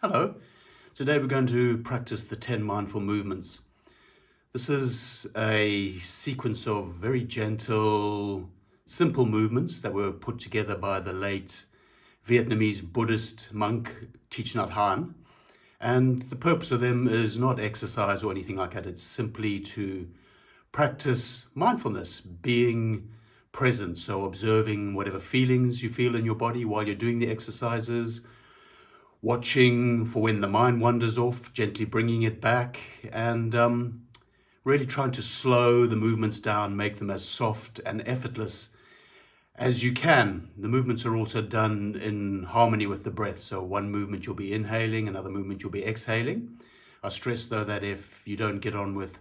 Hello. Today we're going to practice the 10 mindful movements. This is a sequence of very gentle, simple movements that were put together by the late Vietnamese Buddhist monk Thích Nhất Hạnh. And the purpose of them is not exercise or anything like that. It's simply to practice mindfulness, being present. So observing whatever feelings you feel in your body while you're doing the exercises, watching for when the mind wanders off, gently bringing it back, and really trying to slow the movements down, make them as soft and effortless as you can. The movements are also done in harmony with the breath. So one movement you'll be inhaling, another movement you'll be exhaling. I stress though that if you don't get on with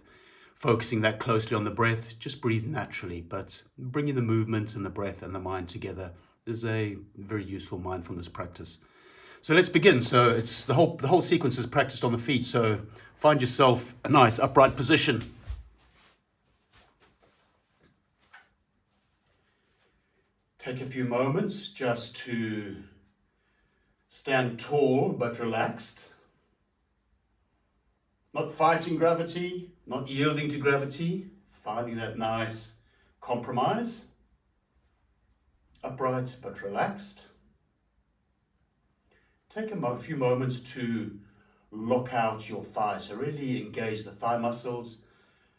focusing that closely on the breath, just breathe naturally. But bringing the movement and the breath and the mind together is a very useful mindfulness practice. So let's begin. So it's the whole sequence is practiced on the feet. So find yourself a nice upright position. Take a few moments just to stand tall but relaxed. Not fighting gravity, not yielding to gravity, finding that nice compromise. Upright but relaxed. Take a few moments to lock out your thighs, so really engage the thigh muscles.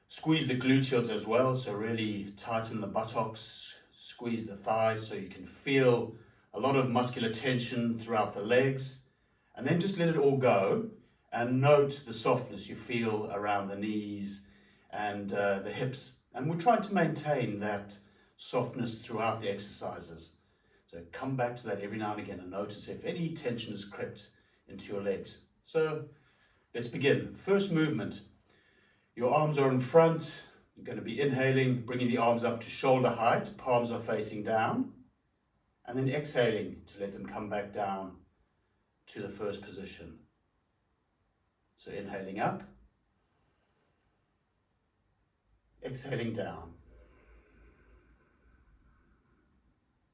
Squeeze the gluteals as well, so really tighten the buttocks, squeeze the thighs so you can feel a lot of muscular tension throughout the legs. And then just let it all go and note the softness you feel around the knees and the hips. And we're trying to maintain that softness throughout the exercises. So come back to that every now and again and notice if any tension has crept into your legs. So let's begin. First movement. Your arms are in front. You're going to be inhaling, bringing the arms up to shoulder height. Palms are facing down. And then exhaling to let them come back down to the first position. So inhaling up. Exhaling down.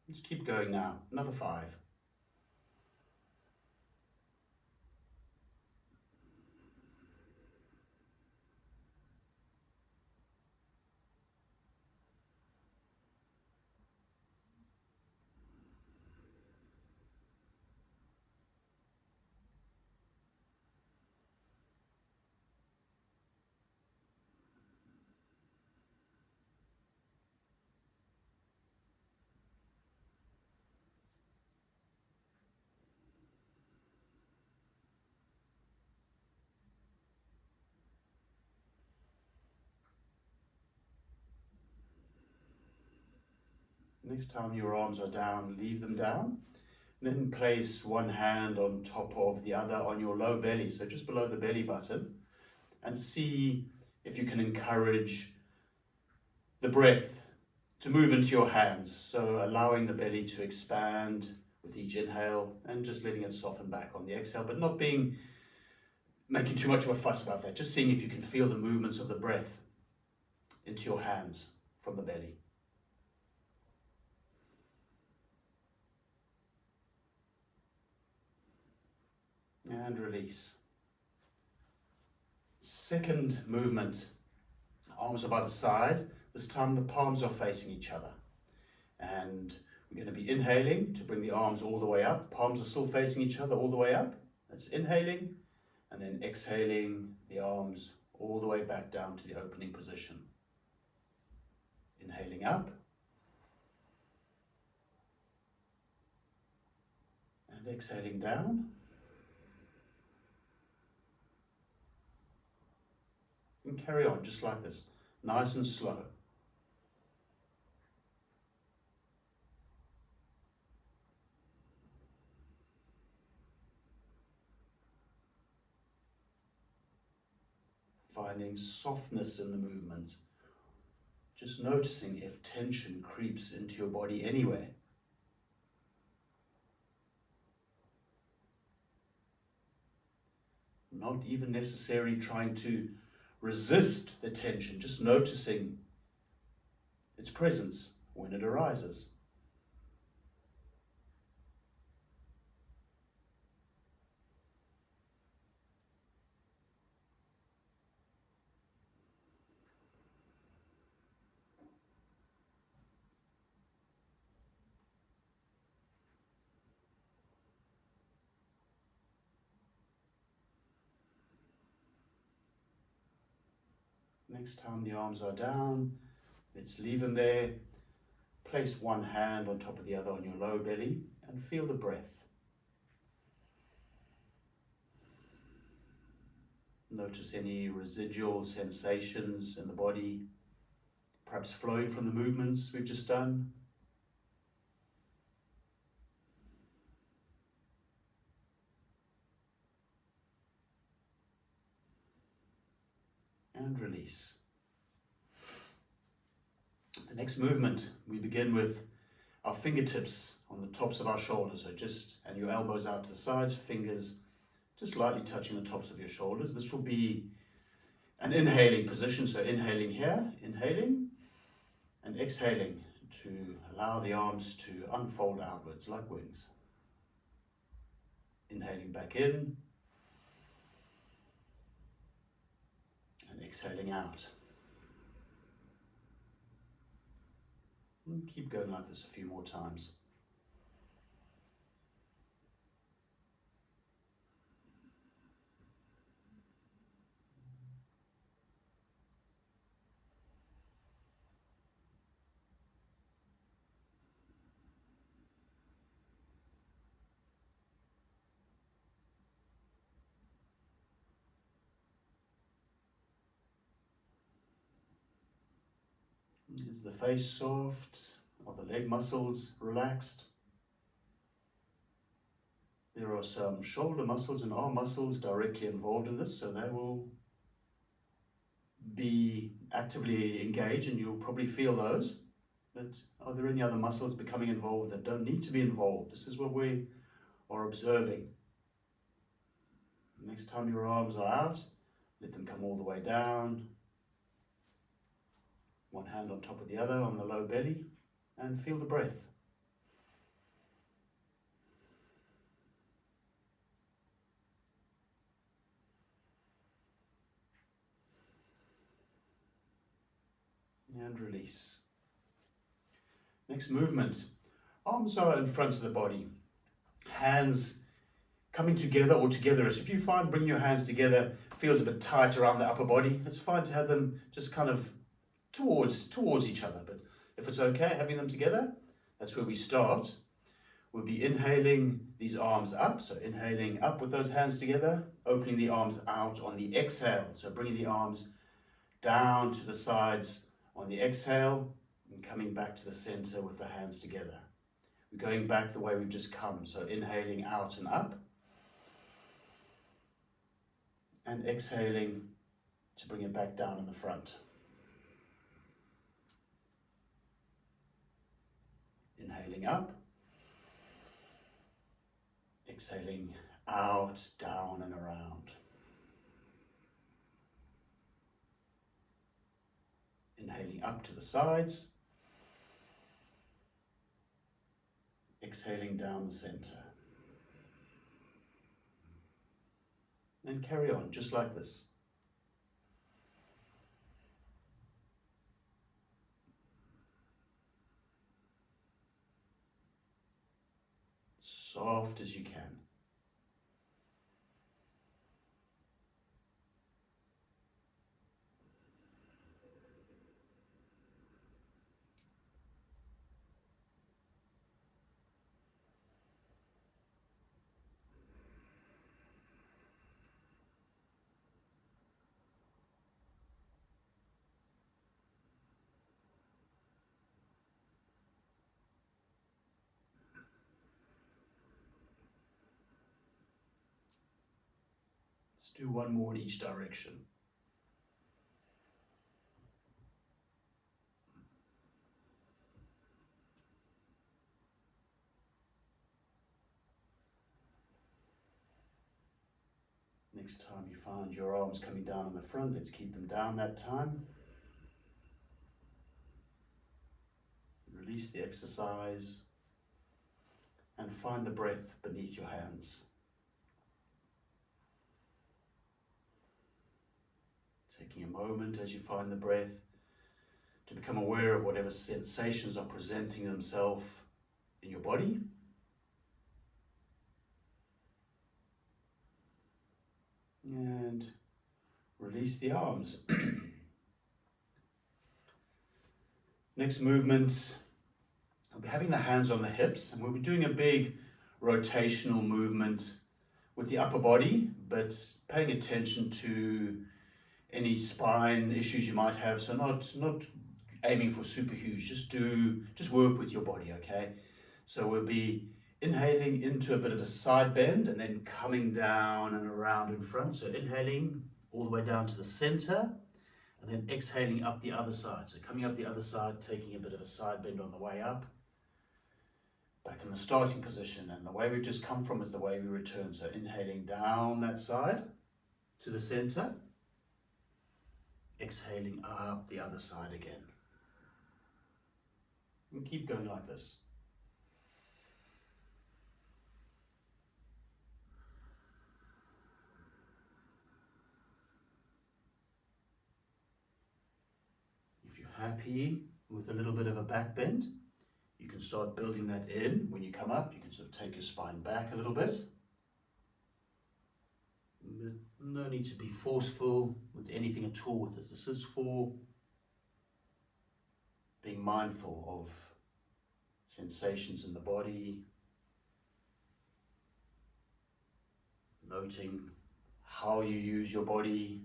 Just keep going now. Another 5. Next time your arms are down, leave them down. Then place one hand on top of the other on your low belly, so just below the belly button, and see if you can encourage the breath to move into your hands. So allowing the belly to expand with each inhale and just letting it soften back on the exhale, but not making too much of a fuss about that. Just seeing if you can feel the movements of the breath into your hands from the belly. And release. Second movement. Arms are by the side. This time the palms are facing each other. And we're going to be inhaling to bring the arms all the way up. Palms are still facing each other all the way up. That's inhaling. And then exhaling the arms all the way back down to the opening position. Inhaling up. And exhaling down. And carry on just like this, nice and slow. Finding softness in the movement. Just noticing if tension creeps into your body anywhere. Not even necessarily trying to resist the tension, just noticing its presence when it arises. Next time the arms are down, let's leave them there. Place one hand on top of the other on your low belly and feel the breath. Notice any residual sensations in the body, perhaps flowing from the movements we've just done. And release. The next movement, we begin with our fingertips on the tops of our shoulders, and your elbows out to the sides, fingers just lightly touching the tops of your shoulders. This will be an inhaling position, so inhaling here, inhaling, and exhaling to allow the arms to unfold outwards like wings. Inhaling back in, and exhaling out. And keep going like this a few more times. Is the face soft? Are the leg muscles relaxed? There are some shoulder muscles and arm muscles directly involved in this, so they will be actively engaged and you'll probably feel those. But are there any other muscles becoming involved that don't need to be involved? This is what we are observing. Next time your arms are out, let them come all the way down. One hand on top of the other on the low belly, and feel the breath. And release. Next movement. Arms are in front of the body. Hands coming together or together. If you find bringing your hands together feels a bit tight around the upper body, it's fine to have them just kind of towards each other. But if it's okay having them together, that's where we start. We'll be inhaling these arms up, so inhaling up with those hands together, opening the arms out on the exhale, so bringing the arms down to the sides on the exhale and coming back to the center with the hands together. We're going back the way we've just come, so inhaling out and up and exhaling to bring it back down in the front. Inhaling up, exhaling out, down and around. Inhaling up to the sides, exhaling down the center. And carry on just like this. Soft as you can. Let's do one more in each direction. Next time you find your arms coming down in the front, let's keep them down that time. Release the exercise and find the breath beneath your hands. Taking a moment as you find the breath to become aware of whatever sensations are presenting themselves in your body. And release the arms. Next movement, we'll be having the hands on the hips, and we'll be doing a big rotational movement with the upper body, but paying attention to any spine issues you might have. So not aiming for super huge, just work with your body, okay? So we'll be inhaling into a bit of a side bend and then coming down and around in front. So inhaling all the way down to the center and then exhaling up the other side. So coming up the other side, taking a bit of a side bend on the way up. Back in the starting position, and the way we've just come from is the way we return. So inhaling down that side to the center, exhaling up the other side again. And keep going like this. If you're happy with a little bit of a back bend, you can start building that in. When you come up, you can sort of take your spine back a little bit. No need to be forceful with anything at all with this. This is for being mindful of sensations in the body, noting how you use your body.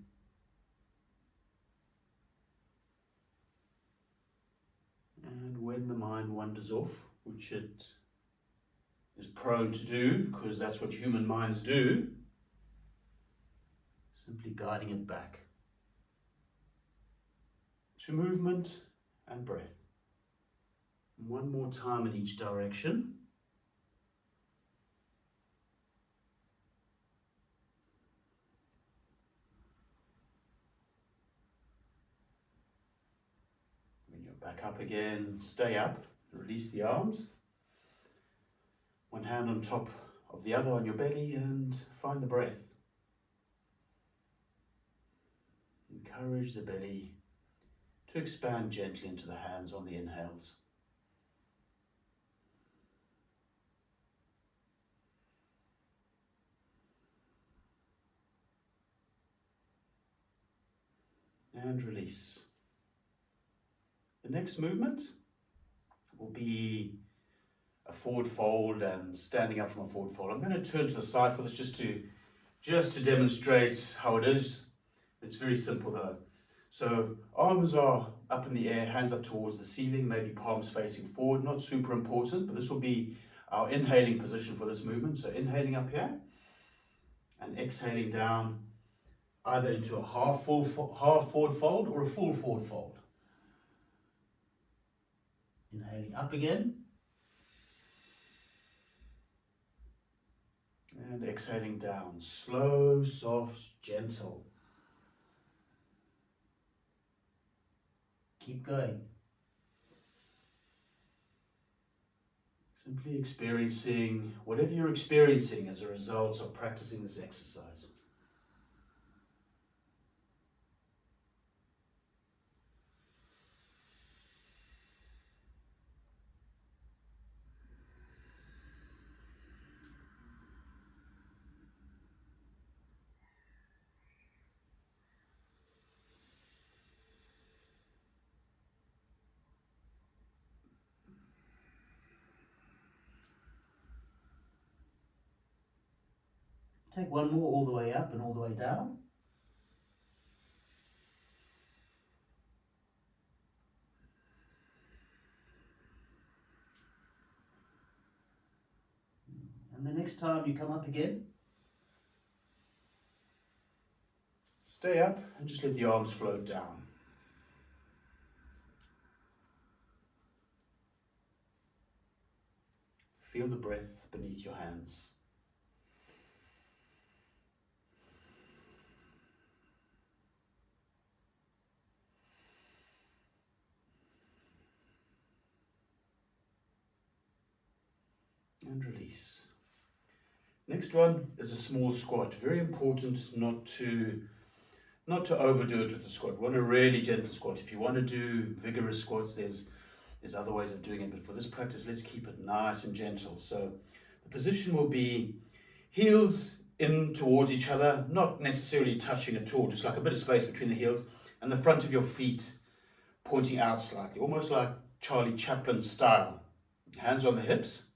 And when the mind wanders off, which it is prone to do, because that's what human minds do, simply guiding it back to movement and breath. One more time in each direction. When you're back up again, stay up, release the arms. One hand on top of the other on your belly and find the breath. Encourage the belly to expand gently into the hands on the inhales. And release. The next movement will be a forward fold and standing up from a forward fold. I'm going to turn to the side for this just to demonstrate how it is. It's very simple though. So arms are up in the air, hands up towards the ceiling, maybe palms facing forward, not super important, but this will be our inhaling position for this movement. So inhaling up here and exhaling down either into a half forward fold or a full forward fold. Inhaling up again. And exhaling down, slow, soft, gentle. Keep going. Simply experiencing whatever you're experiencing as a result of practicing this exercise. Take one more all the way up and all the way down. And the next time you come up again, stay up and just let the arms float down. Feel the breath beneath your hands. And release. Next one is a small squat. Very important not to overdo it with the squat. We want a really gentle squat. If you want to do vigorous squats, there's other ways of doing it, but for this practice, let's keep it nice and gentle. So the position will be heels in towards each other, not necessarily touching at all, just like a bit of space between the heels, and the front of your feet pointing out slightly, almost like Charlie Chaplin style. Hands on the hips.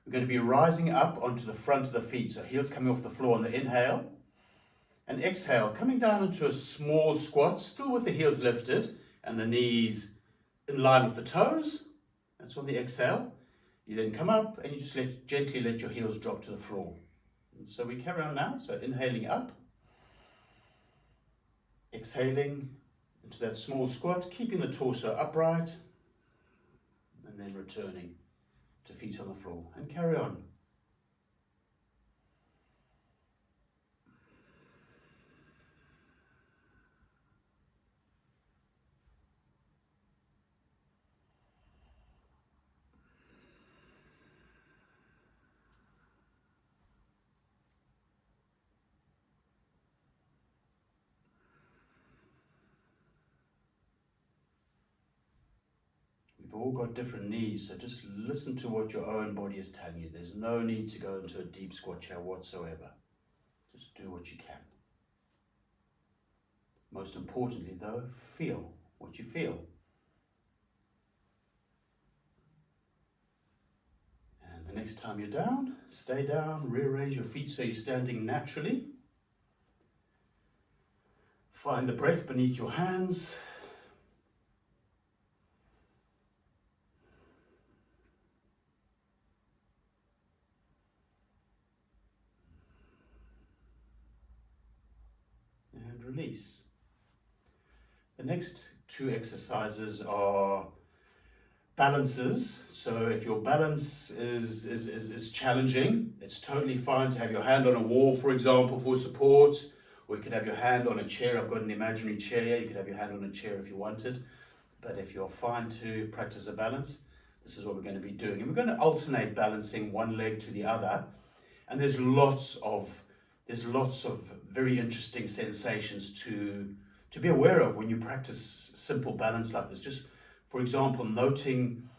We're going to be rising up onto the front of the feet, so heels coming off the floor on the inhale. And exhale, coming down into a small squat, still with the heels lifted and the knees in line with the toes. That's on the exhale. You then come up and you just gently let your heels drop to the floor. And so we carry on now, so inhaling up. Exhaling into that small squat, keeping the torso upright. And then returning to feet on the floor and carry on. We've all got different needs, so just listen to what your own body is telling you. There's no need to go into a deep squat chair whatsoever. Just do what you can. Most importantly though, feel what you feel. And the next time you're down, stay down, rearrange your feet so you're standing naturally. Find the breath beneath your hands. And release. The next two exercises are balances. So if your balance is challenging, it's totally fine to have your hand on a wall, for example, for support, or you could have your hand on a chair. I've got an imaginary chair here. You could have your hand on a chair if you wanted. But if you're fine to practice a balance, this is what we're going to be doing. And we're going to alternate balancing one leg to the other. And there's lots of very interesting sensations to be aware of when you practice simple balance like this. Just, for example, noting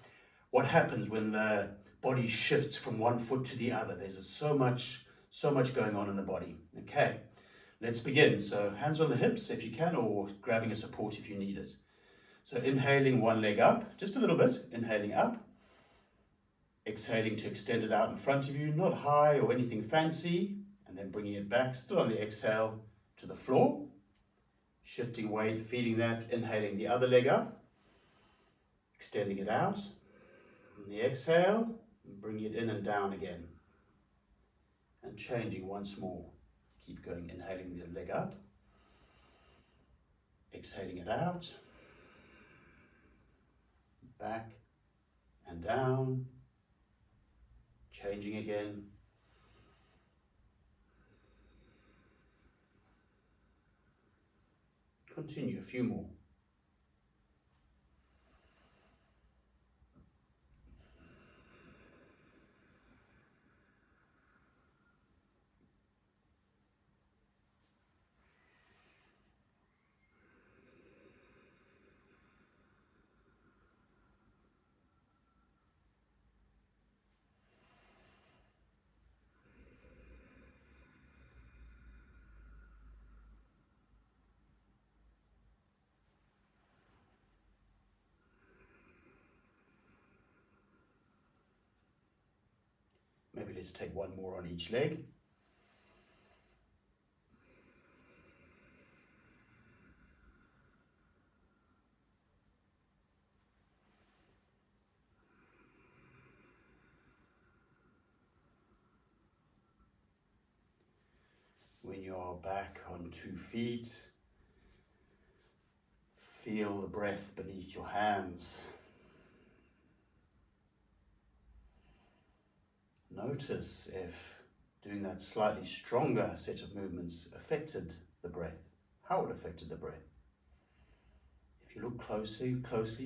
what happens when the body shifts from one foot to the other. There's so much going on in the body. Okay, let's begin. So hands on the hips if you can, or grabbing a support if you need it. So inhaling one leg up, just a little bit, inhaling up. Exhaling to extend it out in front of you, not high or anything fancy. And then bringing it back, still on the exhale, to the floor. Shifting weight, feeling that, inhaling the other leg up. Extending it out. On the exhale, bringing it in and down again. And changing once more. Keep going, inhaling the leg up. Exhaling it out. Back and down. Changing again. Continue a few more. Maybe let's take one more on each leg. When you're back on 2 feet, feel the breath beneath your hands. Notice if doing that slightly stronger set of movements affected the breath, how it affected the breath. If you look closely,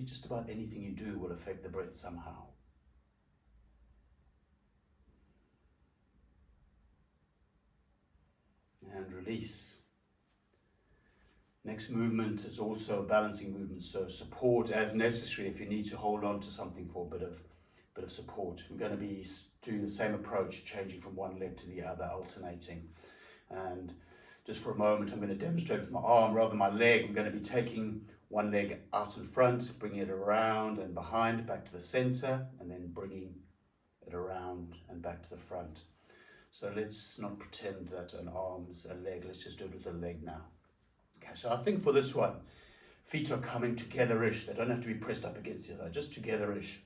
just about anything you do will affect the breath somehow. And release. Next movement is also a balancing movement, so support as necessary if you need to hold on to something for a bit of support. We're going to be doing the same approach, changing from one leg to the other, alternating. And Just for a moment, I'm going to demonstrate with my arm rather than my leg. We're going to be taking one leg out in front, bringing it around and behind, back to the center, and then bringing it around and back to the front. So let's not pretend that an arm's a leg. Let's just do it with a leg now. Okay, so I think for this one, feet are coming together-ish. They don't have to be pressed up against each other, just together-ish.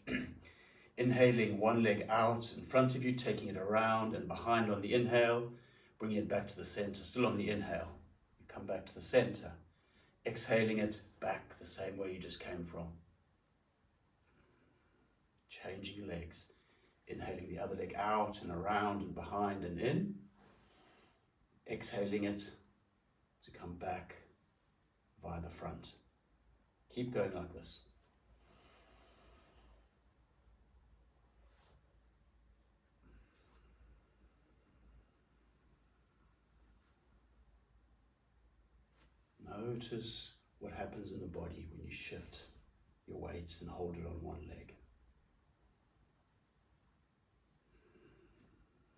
Inhaling one leg out in front of you, taking it around and behind on the inhale, bringing it back to the center, still on the inhale. You come back to the center, exhaling it back the same way you just came from. Changing legs, inhaling the other leg out and around and behind and in, exhaling it to come back via the front. Keep going like this. Notice what happens in the body when you shift your weights and hold it on one leg.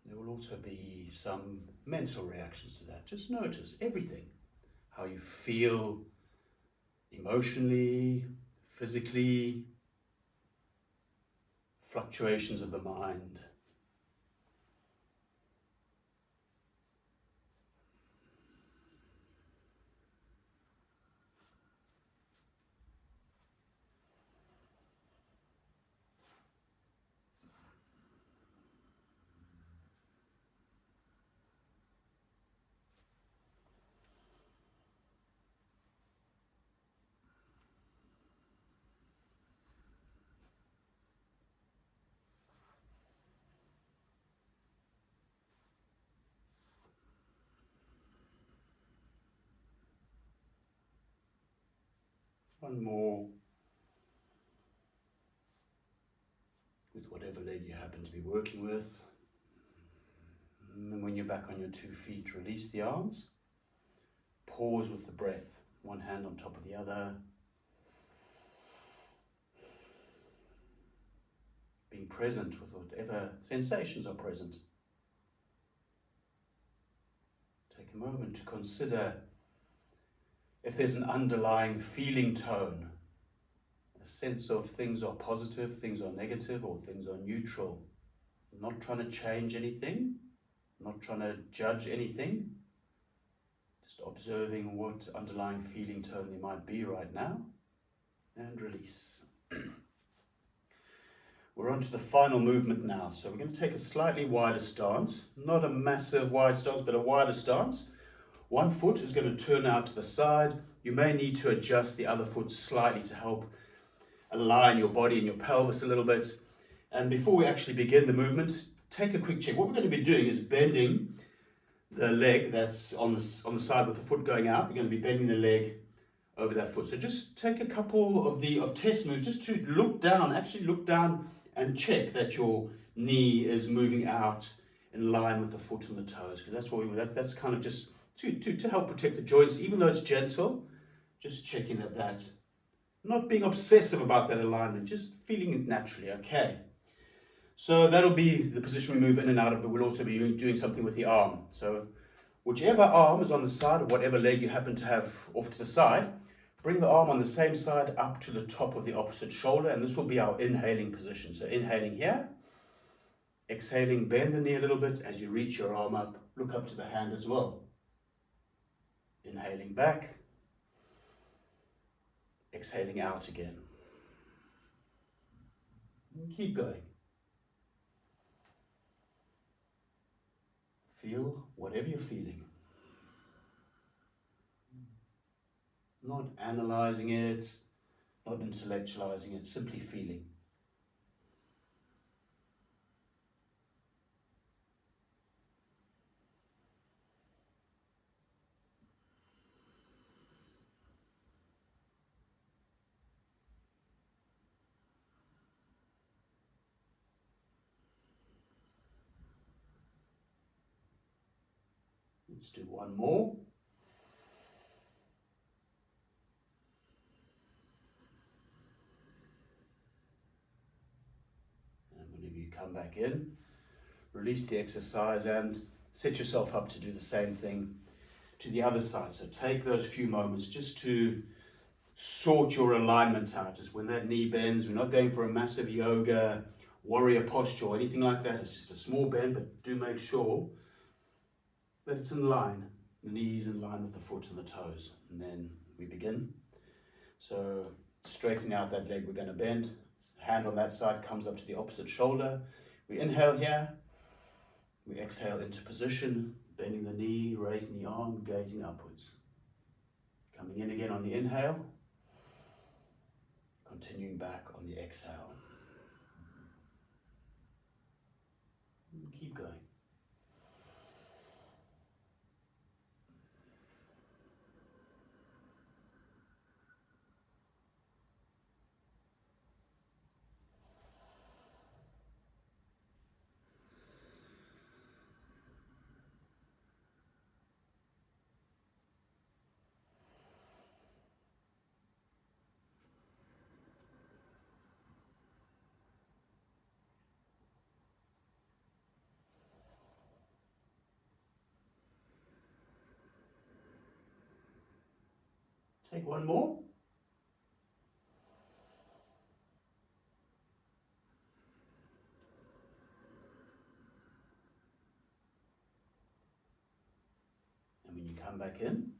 There will also be some mental reactions to that. Just notice everything. How you feel emotionally, physically, fluctuations of the mind. One more with whatever leg you happen to be working with. And when you're back on your 2 feet, release the arms. Pause with the breath, one hand on top of the other. Being present with whatever sensations are present. Take a moment to consider if there's an underlying feeling tone, a sense of things are positive, things are negative, or things are neutral. Not trying to change anything, not trying to judge anything, just observing what underlying feeling tone there might be right now, and release. We're on to the final movement now, so we're going to take a slightly wider stance, not a massive wide stance, but a wider stance. One foot is going to turn out to the side. You may need to adjust the other foot slightly to help align your body and your pelvis a little bit. And before we actually begin the movement, take a quick check. What we're going to be doing is bending the leg that's on the side with the foot going out. We're going to be bending the leg over that foot. So just take a couple of test moves just to look down and check that your knee is moving out in line with the foot and the toes, because that's what that's kind of just to help protect the joints, even though it's gentle. Just checking that, not being obsessive about that alignment, just feeling it naturally. Okay, so that'll be the position we move in and out of, but we'll also be doing something with the arm. So whichever arm is on the side of whatever leg you happen to have off to the side, bring the arm on the same side up to the top of the opposite shoulder, and this will be our inhaling position. So inhaling here, exhaling, bend the knee a little bit. As you reach your arm up, look up to the hand as well. Inhaling back, exhaling out again. And keep going. Feel whatever you're feeling. Not analyzing it, not intellectualizing it, simply feeling. Let's do one more. And whenever you come back in, release the exercise and set yourself up to do the same thing to the other side. So take those few moments just to sort your alignment out. Just when that knee bends, we're not going for a massive yoga warrior posture or anything like that. It's just a small bend, but do make sure that it's in line. The knees in line with the foot and the toes. And then we begin. So straightening out that leg we're going to bend. Hand on that side comes up to the opposite shoulder. We inhale here. We exhale into position, bending the knee, raising the arm, gazing upwards. Coming in again on the inhale. Continuing back on the exhale. And keep going. Take one more. And when you come back in,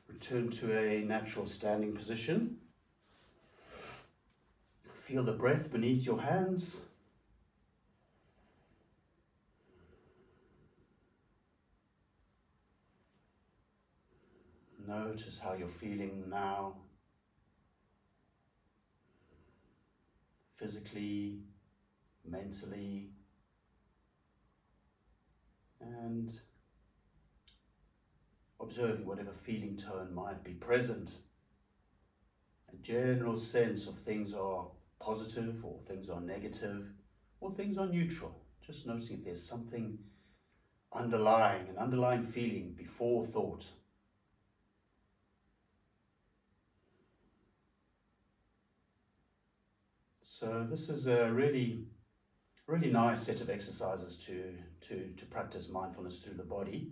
return to a natural standing position. Feel the breath beneath your hands. Notice how you're feeling now, physically, mentally, and observing whatever feeling tone might be present. A general sense of things are positive or things are negative or things are neutral. Just noticing if there's something underlying, an underlying feeling before thought. So this is a really nice set of exercises to practice mindfulness through the body.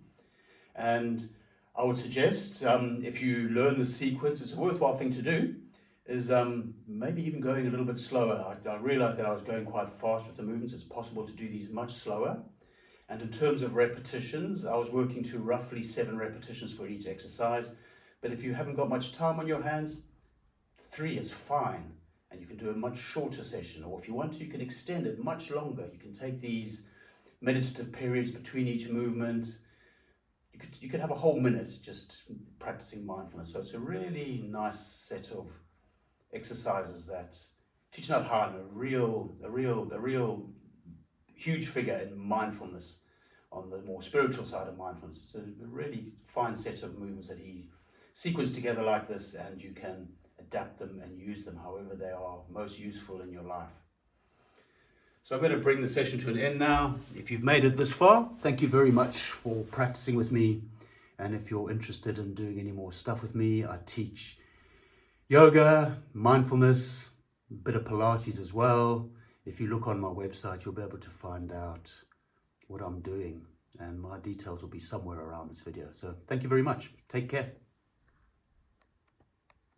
And I would suggest if you learn the sequence, it's a worthwhile thing to do, is maybe even going a little bit slower. I realized that I was going quite fast with the movements. It's possible to do these much slower. And in terms of repetitions, I was working to roughly 7 repetitions for each exercise. But if you haven't got much time on your hands, 3 is fine. And you can do a much shorter session, or if you want to, you can extend it much longer. You can take these meditative periods between each movement. You could have a whole minute just practicing mindfulness. So it's a really nice set of exercises that Thich Nhat Hanh, a real huge figure in mindfulness, on the more spiritual side of mindfulness. It's a really fine set of movements that he sequenced together like this, and you can adapt them and use them however they are most useful in your life. So I'm going to bring the session to an end now. If you've made it this far, thank you very much for practicing with me. And if you're interested in doing any more stuff with me, I teach yoga, mindfulness, a bit of Pilates as well. If you look on my website, you'll be able to find out what I'm doing. And my details will be somewhere around this video. So thank you very much. Take care.